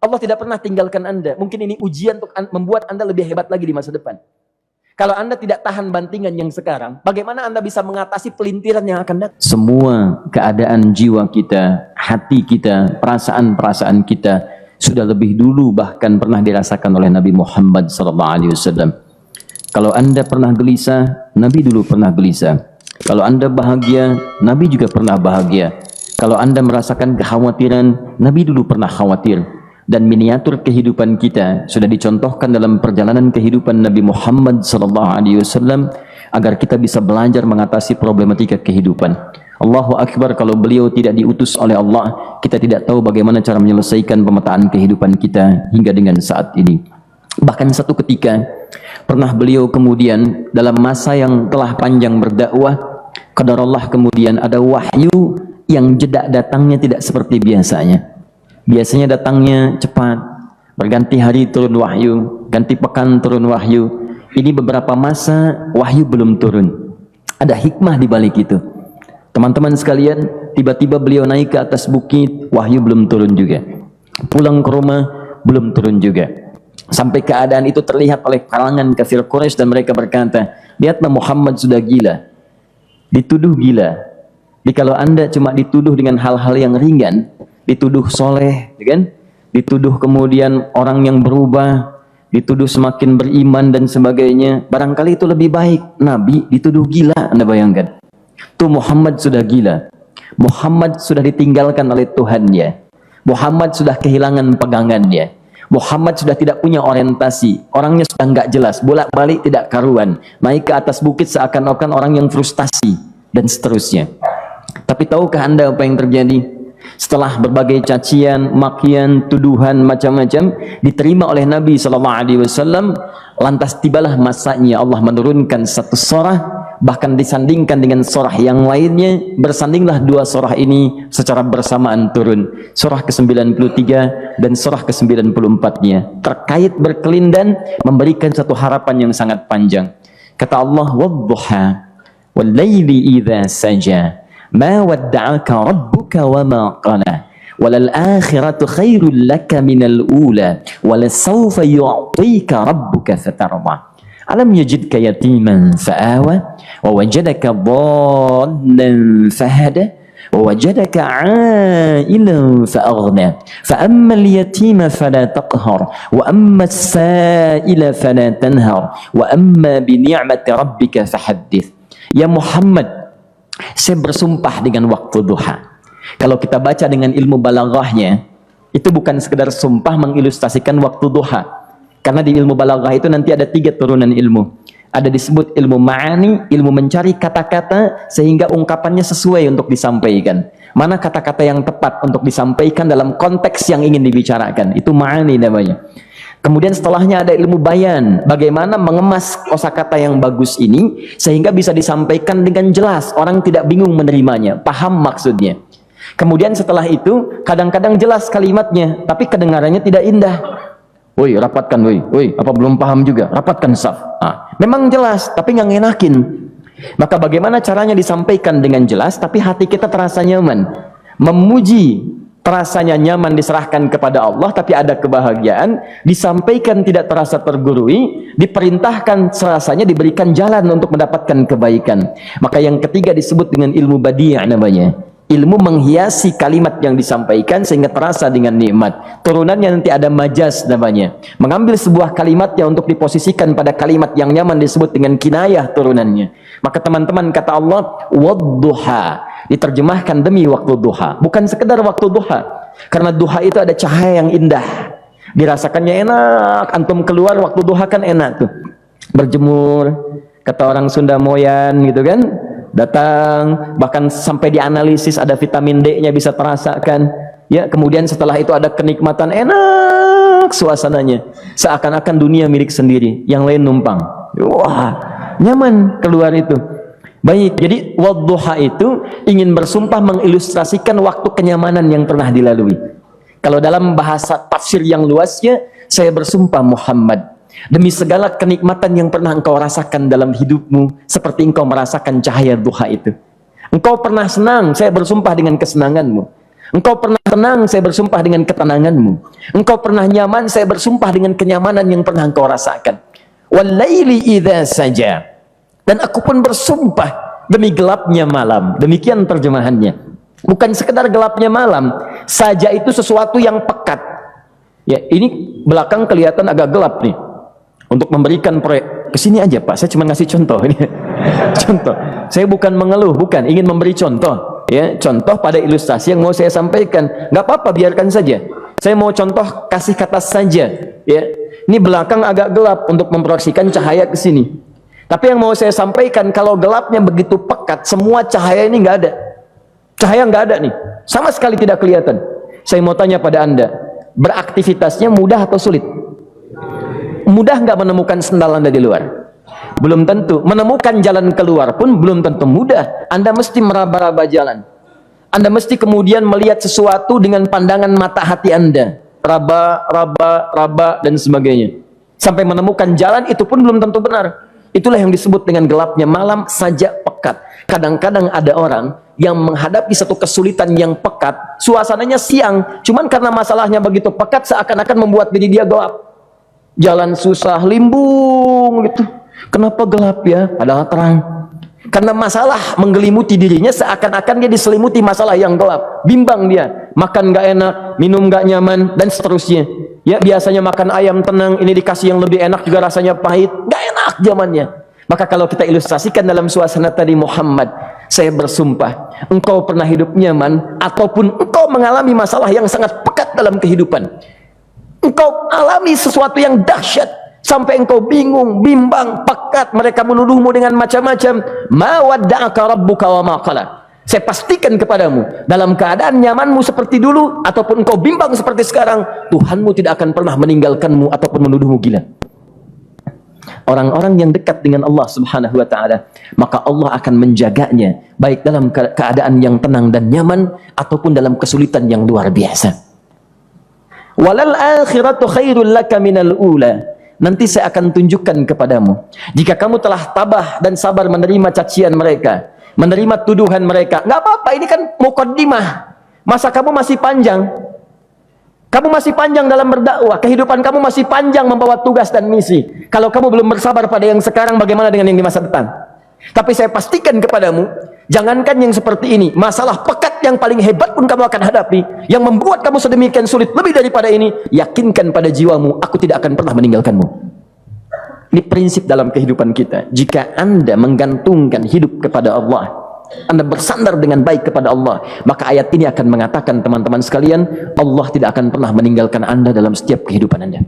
Allah tidak pernah tinggalkan Anda. Mungkin ini ujian untuk membuat Anda lebih hebat lagi di masa depan. Kalau Anda tidak tahan bantingan yang sekarang, bagaimana Anda bisa mengatasi pelintiran yang akan datang? Semua keadaan jiwa kita, hati kita, perasaan-perasaan kita sudah lebih dulu bahkan pernah dirasakan oleh Nabi Muhammad SAW. Kalau Anda pernah gelisah, Nabi dulu pernah gelisah. Kalau Anda bahagia, Nabi juga pernah bahagia. Kalau Anda merasakan kekhawatiran, Nabi dulu pernah khawatir. Dan miniatur kehidupan kita sudah dicontohkan dalam perjalanan kehidupan Nabi Muhammad SAW agar kita bisa belajar mengatasi problematika kehidupan. Allahu Akbar, kalau beliau tidak diutus oleh Allah, kita tidak tahu bagaimana cara menyelesaikan pemetaan kehidupan kita hingga dengan saat ini. Bahkan satu ketika pernah beliau kemudian dalam masa yang telah panjang berdakwah, qadarullah kemudian ada wahyu yang jeda datangnya tidak seperti biasanya. Biasanya datangnya cepat, berganti hari turun wahyu, ganti pekan turun wahyu. Ini beberapa masa wahyu belum turun. Ada hikmah di balik itu. Teman-teman sekalian, tiba-tiba beliau naik ke atas bukit, wahyu belum turun juga. Pulang ke rumah, belum turun juga. Sampai keadaan itu terlihat oleh kalangan kafir Quraisy dan mereka berkata, lihatlah Muhammad sudah gila. Dituduh gila. Jadi kalau Anda cuma dituduh dengan hal-hal yang ringan, dituduh soleh, kan? Dituduh kemudian orang yang berubah, dituduh semakin beriman dan sebagainya, barangkali itu lebih baik. Nabi dituduh gila, Anda bayangkan. Tuh Muhammad sudah gila. Muhammad sudah ditinggalkan oleh Tuhannya. Muhammad sudah kehilangan pegangannya. Muhammad sudah tidak punya orientasi. Orangnya sudah nggak jelas, bolak-balik tidak karuan. Naik ke atas bukit seakan-akan orang yang frustasi dan seterusnya. Tapi tahukah Anda apa yang terjadi? Setelah berbagai cacian, makian, tuduhan macam-macam diterima oleh Nabi SAW, lantas tibalah masanya Allah menurunkan satu surah, bahkan disandingkan dengan surah yang lainnya. Bersandinglah dua surah ini secara bersamaan turun, surah ke-93 dan surah ke-94-nya, terkait berkelindan memberikan satu harapan yang sangat panjang. Kata Allah, wadduha wal laili idza saja ma wadda'aka rabbuka wa ma qala walal akhiratu khairul laka minal ula walasawfa yu'tika rabbuka fatarda alam yajidka yatiman fa'awa wa wajadaka dhallan fahada wa wajadaka 'ailan fa'aghna fa ammal yatima fala taqhar wa ammas sa'ila fala tanhar wa amma bi ni'mati rabbika fahaddits. Ya Muhammad, saya bersumpah dengan waktu duha. Kalau kita baca dengan ilmu balaghahnya, itu bukan sekedar sumpah mengilustrasikan waktu duha. Karena di ilmu balaghah itu nanti ada 3 turunan ilmu. Ada disebut ilmu ma'ani, ilmu mencari kata-kata sehingga ungkapannya sesuai untuk disampaikan. Mana kata-kata yang tepat untuk disampaikan dalam konteks yang ingin dibicarakan. Itu ma'ani namanya. Kemudian setelahnya ada ilmu bayan, bagaimana mengemas kosakata yang bagus ini sehingga bisa disampaikan dengan jelas, orang tidak bingung menerimanya, paham maksudnya. Kemudian setelah itu kadang-kadang jelas kalimatnya, tapi kedengarannya tidak indah. Woi, rapatkan, woi, apa belum paham juga? Rapatkan saf. Memang jelas, tapi nggak ngenakin. Maka bagaimana caranya disampaikan dengan jelas, tapi hati kita terasa nyaman, memuji. Terasanya nyaman diserahkan kepada Allah, tapi ada kebahagiaan, disampaikan tidak terasa tergurui, diperintahkan serasanya diberikan jalan untuk mendapatkan kebaikan. Maka yang ketiga disebut dengan ilmu badi' namanya. Ilmu menghiasi kalimat yang disampaikan sehingga terasa dengan nikmat. Turunannya nanti ada majaz namanya. Mengambil sebuah kalimat yang untuk diposisikan pada kalimat yang nyaman disebut dengan kinayah turunannya. Maka teman-teman kata Allah, wadduha, diterjemahkan demi waktu duha. Bukan sekedar waktu duha. Karena duha itu ada cahaya yang indah. Dirasakannya enak. Antum keluar waktu duha kan enak tuh. Berjemur. Kata orang Sunda Moyan gitu kan. Datang, bahkan sampai dianalisis ada vitamin D-nya bisa terasakan. Ya, kemudian setelah itu ada kenikmatan, enak suasananya. Seakan-akan dunia milik sendiri, yang lain numpang. Wah, nyaman keluar itu. Baik, jadi wadduha itu ingin bersumpah mengilustrasikan waktu kenyamanan yang pernah dilalui. Kalau dalam bahasa tafsir yang luasnya, saya bersumpah Muhammad, demi segala kenikmatan yang pernah engkau rasakan dalam hidupmu, seperti engkau merasakan cahaya duha itu. Engkau pernah senang, saya bersumpah dengan kesenanganmu. Engkau pernah tenang, saya bersumpah dengan ketenanganmu. Engkau pernah nyaman, saya bersumpah dengan kenyamanan yang pernah engkau rasakan. Wal-laili idza saja. Dan aku pun bersumpah demi gelapnya malam. Demikian terjemahannya. Bukan sekedar gelapnya malam, saja itu sesuatu yang pekat. Ya, ini belakang kelihatan agak gelap nih. Untuk memberikan proyek, kesini aja Pak, saya cuma ngasih contoh ini. Contoh, saya bukan mengeluh, bukan, ingin memberi contoh. Ya, contoh pada ilustrasi yang mau saya sampaikan. Nggak apa-apa, biarkan saja. Saya mau contoh kasih kata saja. Ya, ini belakang agak gelap untuk memproyeksikan cahaya ke sini. Tapi yang mau saya sampaikan, kalau gelapnya begitu pekat, semua cahaya ini nggak ada. Cahaya nggak ada nih, sama sekali tidak kelihatan. Saya mau tanya pada Anda, beraktivitasnya mudah atau sulit? Mudah nggak menemukan sendal Anda di luar? Belum tentu. Menemukan jalan keluar pun belum tentu mudah. Anda mesti meraba-raba jalan. Anda mesti kemudian melihat sesuatu dengan pandangan mata hati Anda. Raba, dan sebagainya. Sampai menemukan jalan itu pun belum tentu benar. Itulah yang disebut dengan gelapnya malam saja pekat. Kadang-kadang ada orang yang menghadapi satu kesulitan yang pekat. Suasananya siang. Cuman karena masalahnya begitu pekat seakan-akan membuat diri dia gelap. Jalan susah, limbung gitu. Kenapa gelap ya? Padahal terang. Karena masalah menggelimuti dirinya seakan-akan dia diselimuti masalah yang gelap. Bimbang dia. Makan gak enak, minum gak nyaman, dan seterusnya. Ya, biasanya makan ayam tenang, ini dikasih yang lebih enak juga rasanya pahit. Gak enak zamannya. Maka kalau kita ilustrasikan dalam suasana tadi Muhammad, saya bersumpah, engkau pernah hidup nyaman, ataupun engkau mengalami masalah yang sangat pekat dalam kehidupan. Engkau alami sesuatu yang dahsyat sampai engkau bingung, bimbang, pekat, mereka menuduhmu dengan macam-macam. Ma wadda'aka rabbuka wa ma qala. Saya pastikan kepadamu, dalam keadaan nyamanmu seperti dulu ataupun engkau bimbang seperti sekarang, Tuhanmu tidak akan pernah meninggalkanmu ataupun menuduhmu gila. Orang-orang yang dekat dengan Allah Subhanahu wa taala, maka Allah akan menjaganya baik dalam keadaan yang tenang dan nyaman ataupun dalam kesulitan yang luar biasa. Walal akhiratu khairul laka minal ula. Nanti saya akan tunjukkan kepadamu, jika kamu telah tabah dan sabar menerima cacian mereka, menerima tuduhan mereka, nggak apa-apa, ini kan muqaddimah. Masa kamu masih panjang. Kamu masih panjang dalam berdakwah, kehidupan kamu masih panjang membawa tugas dan misi. Kalau kamu belum bersabar pada yang sekarang, bagaimana dengan yang di masa depan? Tapi saya pastikan kepadamu, jangankan yang seperti ini, masalah pekat yang paling hebat pun kamu akan hadapi, yang membuat kamu sedemikian sulit lebih daripada ini, yakinkan pada jiwamu, aku tidak akan pernah meninggalkanmu. Ini prinsip dalam kehidupan kita. Jika Anda menggantungkan hidup kepada Allah, Anda bersandar dengan baik kepada Allah, maka ayat ini akan mengatakan, teman-teman sekalian, Allah tidak akan pernah meninggalkan Anda dalam setiap kehidupan Anda.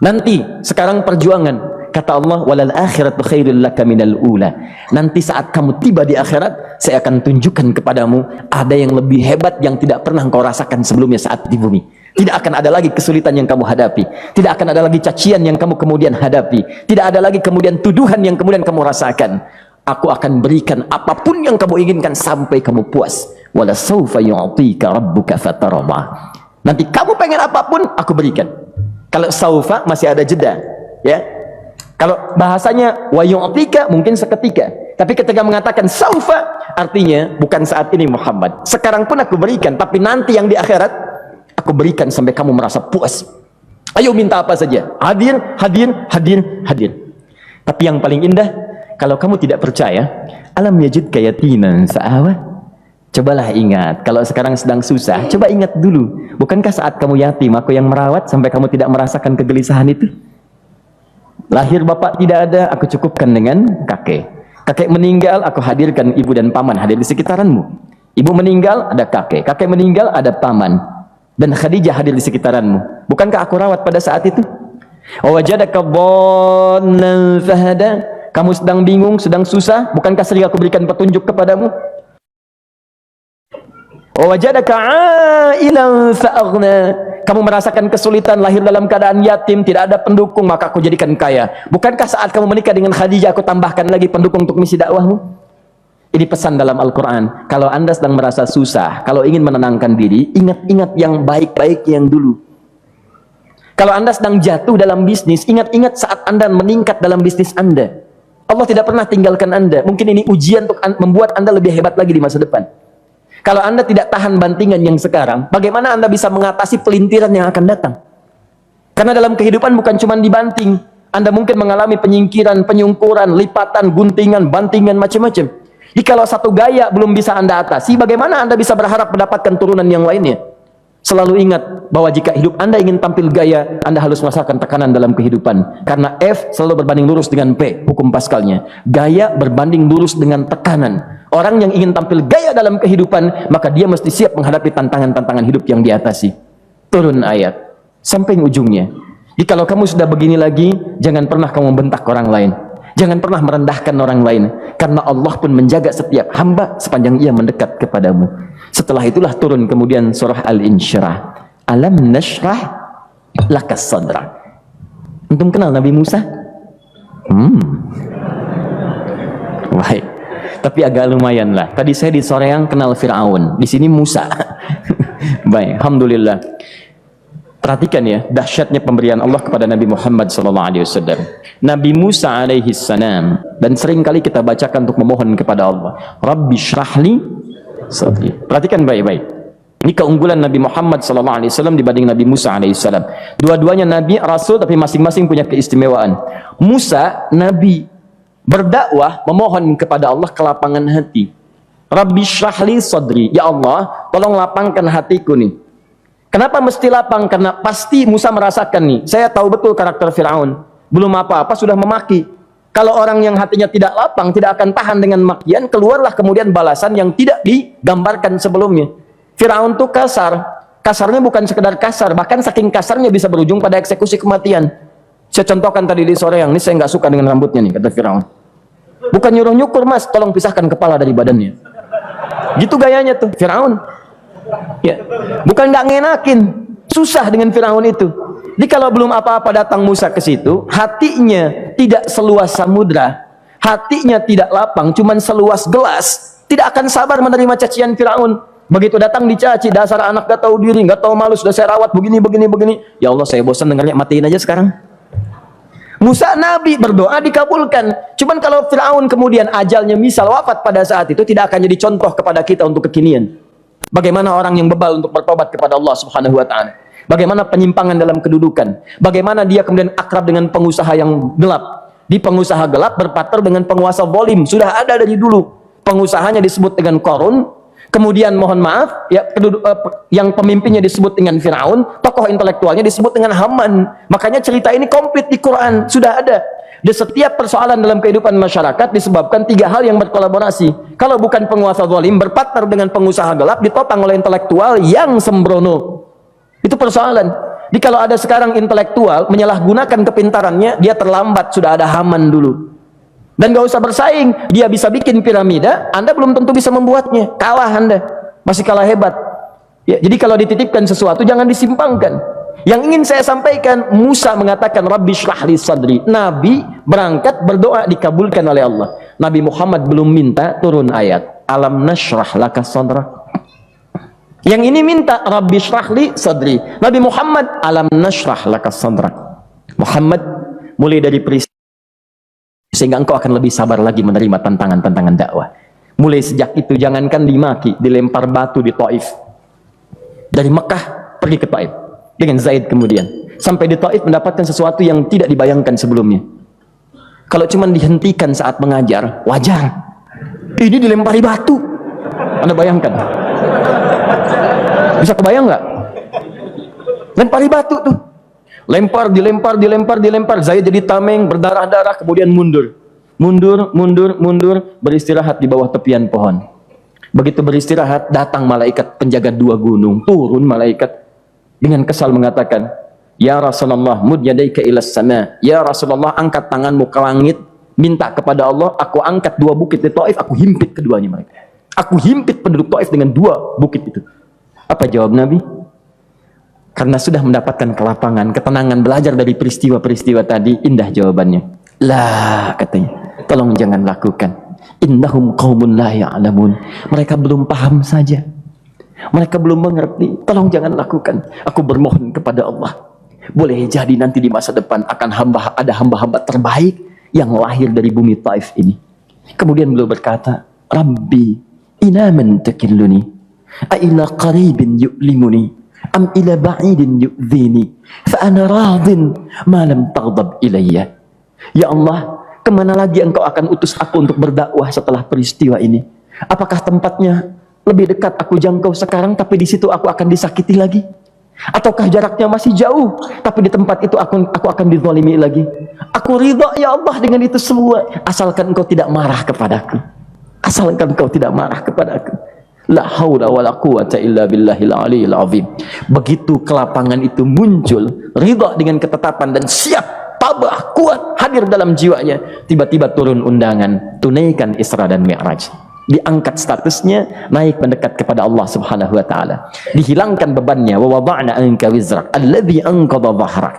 Nanti, sekarang perjuangan. Kata Allah, walal akhiratu khairul laka minal ula. Nanti saat kamu tiba di akhirat, saya akan tunjukkan kepadamu ada yang lebih hebat yang tidak pernah engkau rasakan sebelumnya saat di bumi. Tidak akan ada lagi kesulitan yang kamu hadapi. Tidak akan ada lagi cacian yang kamu kemudian hadapi. Tidak ada lagi kemudian tuduhan yang kemudian kamu rasakan. Aku akan berikan apapun yang kamu inginkan sampai kamu puas. Wala sawfa yu'tika rabbuka fatarama. Nanti kamu pengen apapun, aku berikan. Kalau saufa masih ada jeda, ya. Kalau bahasanya wa yu'tika mungkin seketika. Tapi ketika mengatakan saufa, artinya bukan saat ini Muhammad. Sekarang pun aku berikan, tapi nanti yang di akhirat aku berikan sampai kamu merasa puas. Ayo minta apa saja. Hadir, hadir, hadir, hadir. Tapi yang paling indah, kalau kamu tidak percaya, alam yajidka yatiman fa'awa. Cobalah ingat, kalau sekarang sedang susah, coba ingat dulu. Bukankah saat kamu yatim, aku yang merawat sampai kamu tidak merasakan kegelisahan itu? Lahir bapak tidak ada, aku cukupkan dengan kakek. Kakek meninggal, aku hadirkan ibu dan paman hadir di sekitaranmu. Ibu meninggal, ada kakek. Kakek meninggal, ada paman. Dan Khadijah hadir di sekitaranmu. Bukankah aku rawat pada saat itu? Wajadaka dhallan fahada. Kamu sedang bingung, sedang susah, bukankah sering aku berikan petunjuk kepadamu? Wajadaka ailan fa'aghna. Kamu merasakan kesulitan, lahir dalam keadaan yatim, tidak ada pendukung, maka aku jadikan kaya. Bukankah saat kamu menikah dengan Khadijah, aku tambahkan lagi pendukung untuk misi dakwahmu? Ini pesan dalam Al-Quran. Kalau Anda sedang merasa susah, kalau ingin menenangkan diri, ingat-ingat yang baik-baik yang dulu. Kalau Anda sedang jatuh dalam bisnis, ingat-ingat saat Anda meningkat dalam bisnis Anda. Allah tidak pernah tinggalkan Anda. Mungkin ini ujian untuk membuat Anda lebih hebat lagi di masa depan. Kalau Anda tidak tahan bantingan yang sekarang, bagaimana Anda bisa mengatasi pelintiran yang akan datang? Karena dalam kehidupan bukan cuma dibanting. Anda mungkin mengalami penyingkiran, penyungkuran, lipatan, guntingan, bantingan, macam-macam. Jadi kalau satu gaya belum bisa Anda atasi, bagaimana Anda bisa berharap mendapatkan turunan yang lainnya? Selalu ingat bahwa jika hidup Anda ingin tampil gaya, Anda harus merasakan tekanan dalam kehidupan. Karena F selalu berbanding lurus dengan P, hukum Pascalnya. Gaya berbanding lurus dengan tekanan. Orang yang ingin tampil gaya dalam kehidupan, maka dia mesti siap menghadapi tantangan-tantangan hidup yang diatasi. Turun ayat sampai ujungnya. Jadi kalau kamu sudah begini lagi, jangan pernah kamu membentak orang lain. Jangan pernah merendahkan orang lain. Karena Allah pun menjaga setiap hamba sepanjang ia mendekat kepadamu. Setelah itulah turun kemudian surah Al-Insyirah. Alam nashrah lakas sadra. Antum kenal Nabi Musa? Baik. Tapi agak lumayan lah. Tadi saya di Soreang kenal Fir'aun. Di sini Musa. Baik, alhamdulillah. Perhatikan ya, dahsyatnya pemberian Allah kepada Nabi Muhammad SAW. Nabi Musa alaihi salam, dan sering kali kita bacakan untuk memohon kepada Allah, Rabbi syrahli sadri. Perhatikan baik-baik. Ini keunggulan Nabi Muhammad SAW dibanding Nabi Musa alaihissalam. Dua-duanya Nabi, Rasul, tapi masing-masing punya keistimewaan. Musa, Nabi, berdakwah, memohon kepada Allah kelapangan hati. Rabbi syrahli sadri. Ya Allah, tolong lapangkan hatiku nih. Kenapa mesti lapang? Karena pasti Musa merasakan nih, saya tahu betul karakter Fir'aun. Belum apa-apa sudah memaki. Kalau orang yang hatinya tidak lapang, tidak akan tahan dengan makian, keluarlah kemudian balasan yang tidak digambarkan sebelumnya. Fir'aun tuh kasar. Kasarnya bukan sekedar kasar, bahkan saking kasarnya bisa berujung pada eksekusi kematian. Saya contohkan tadi di sore yang ini, saya nggak suka dengan rambutnya nih, kata Fir'aun. Bukan nyuruh nyukur, mas, tolong pisahkan kepala dari badannya. Gitu gayanya tuh, Fir'aun. Ya, bukan nggak ngenakin, susah dengan Firaun itu. Jadi kalau belum apa-apa datang Musa ke situ, hatinya tidak seluas samudra, hatinya tidak lapang, cuman seluas gelas, tidak akan sabar menerima cacian Firaun. Begitu datang dicaci, dasar anak gak tahu diri, gak tahu malu, sudah saya rawat begini. Ya Allah, saya bosan dengarnya, matiin aja sekarang. Musa Nabi berdoa dikabulkan. Cuman kalau Firaun kemudian ajalnya misal wafat pada saat itu, tidak akan jadi contoh kepada kita untuk kekinian. Bagaimana orang yang bebal untuk bertobat kepada Allah Subhanahu wa taala? Bagaimana penyimpangan dalam kedudukan? Bagaimana dia kemudian akrab dengan pengusaha yang gelap? Di pengusaha gelap berpartner dengan penguasa zalim. Sudah ada dari dulu. Pengusahanya disebut dengan Qarun, kemudian mohon maaf, ya yang pemimpinnya disebut dengan Firaun, tokoh intelektualnya disebut dengan Haman. Makanya cerita ini komplit di Quran, sudah ada. Di setiap persoalan dalam kehidupan masyarakat disebabkan tiga hal yang berkolaborasi. Kalau bukan penguasa zalim berpartner dengan pengusaha gelap, ditopang oleh intelektual yang sembrono. Itu persoalan. Jadi kalau ada sekarang intelektual menyalahgunakan kepintarannya, dia terlambat, sudah ada Haman dulu. Dan gak usah bersaing, dia bisa bikin piramida, Anda belum tentu bisa membuatnya. Kalah Anda, masih kalah hebat. Ya, jadi kalau dititipkan sesuatu jangan disimpangkan. Yang ingin saya sampaikan, Musa mengatakan Rabbi syrahli sadri. Nabi berangkat berdoa dikabulkan oleh Allah. Nabi Muhammad belum minta, turun ayat Alam nashrah laka sadra. Yang ini minta Rabbi syrahli sadri. Nabi Muhammad alam nashrah laka sadra. Muhammad, mulai dari peristiwa sehingga engkau akan lebih sabar lagi menerima tantangan-tantangan dakwah. Mulai sejak itu jangankan dimaki, dilempar batu di Taif. Dari Mekah pergi ke Taif dengan Zaid kemudian sampai di Taif mendapatkan sesuatu yang tidak dibayangkan sebelumnya. Kalau cuma dihentikan saat mengajar wajar, ini dilempari batu. Anda bayangkan, bisa kebayang nggak? Lempari batu tuh, dilempar. Zaid jadi tameng, berdarah-darah, kemudian mundur, beristirahat di bawah tepian pohon. Begitu beristirahat, datang malaikat penjaga dua gunung, turun malaikat dengan kesal mengatakan, Ya Rasulullah, mud yadaika ilas sama. Ya Rasulullah, angkat tanganmu ke langit, minta kepada Allah, aku angkat dua bukit di Taif, aku himpit keduanya mereka. Aku himpit penduduk Taif dengan dua bukit itu. Apa jawab Nabi? Karena sudah mendapatkan kelapangan, ketenangan, belajar dari peristiwa-peristiwa tadi, indah jawabannya. Lah, katanya, tolong jangan lakukan. Innahum qaumun la ya'lamun. Mereka belum paham saja. Mereka belum mengerti, tolong jangan lakukan. Aku bermohon kepada Allah, boleh jadi nanti di masa depan akan ada hamba-hamba terbaik yang lahir dari bumi Taif ini. Kemudian beliau berkata, Rabbi, ina man takilluni. A ila qaribin yu'limuni am ila ba'idin yu'dhini fa ana radin ma lam taghdab ilayya. Ya Allah, kemana lagi engkau akan utus aku untuk berdakwah setelah peristiwa ini? Apakah tempatnya lebih dekat aku jangkau sekarang, tapi di situ aku akan disakiti lagi? Ataukah jaraknya masih jauh, tapi di tempat itu aku akan dizalimi lagi? Aku ridha ya Allah dengan itu semua, asalkan engkau tidak marah kepadaku. Asalkan engkau tidak marah kepadaku. La haula wala quwata illa billahil aliyil azim. Begitu kelapangan itu muncul, ridha dengan ketetapan dan siap, tabah, kuat, hadir dalam jiwanya, tiba-tiba turun undangan, tunaikan Isra dan Mi'raj. Diangkat statusnya, naik mendekat kepada Allah Subhanahu wa taala. Dihilangkan bebannya, wa wada'na anka wizrak alladhi anqadha dhahrak.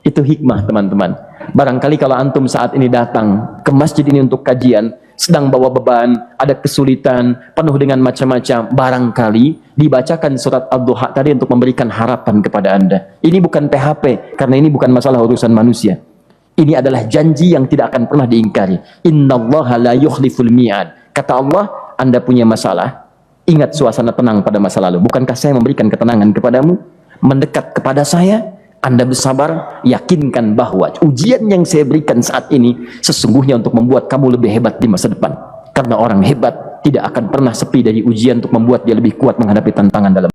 Itu hikmah, teman-teman. Barangkali kalau antum saat ini datang ke masjid ini untuk kajian, sedang bawa beban, ada kesulitan, penuh dengan macam-macam, barangkali dibacakan surat Ad-Duha tadi untuk memberikan harapan kepada Anda. Ini bukan PHP, karena ini bukan masalah urusan manusia. Ini adalah janji yang tidak akan pernah diingkari. Innallaha la yukhliful mi'ad. Kata Allah, Anda punya masalah, ingat suasana tenang pada masa lalu. Bukankah saya memberikan ketenangan kepadamu? Mendekat kepada saya, Anda bersabar, yakinkan bahwa ujian yang saya berikan saat ini sesungguhnya untuk membuat kamu lebih hebat di masa depan. Karena orang hebat tidak akan pernah sepi dari ujian untuk membuat dia lebih kuat menghadapi tantangan dalam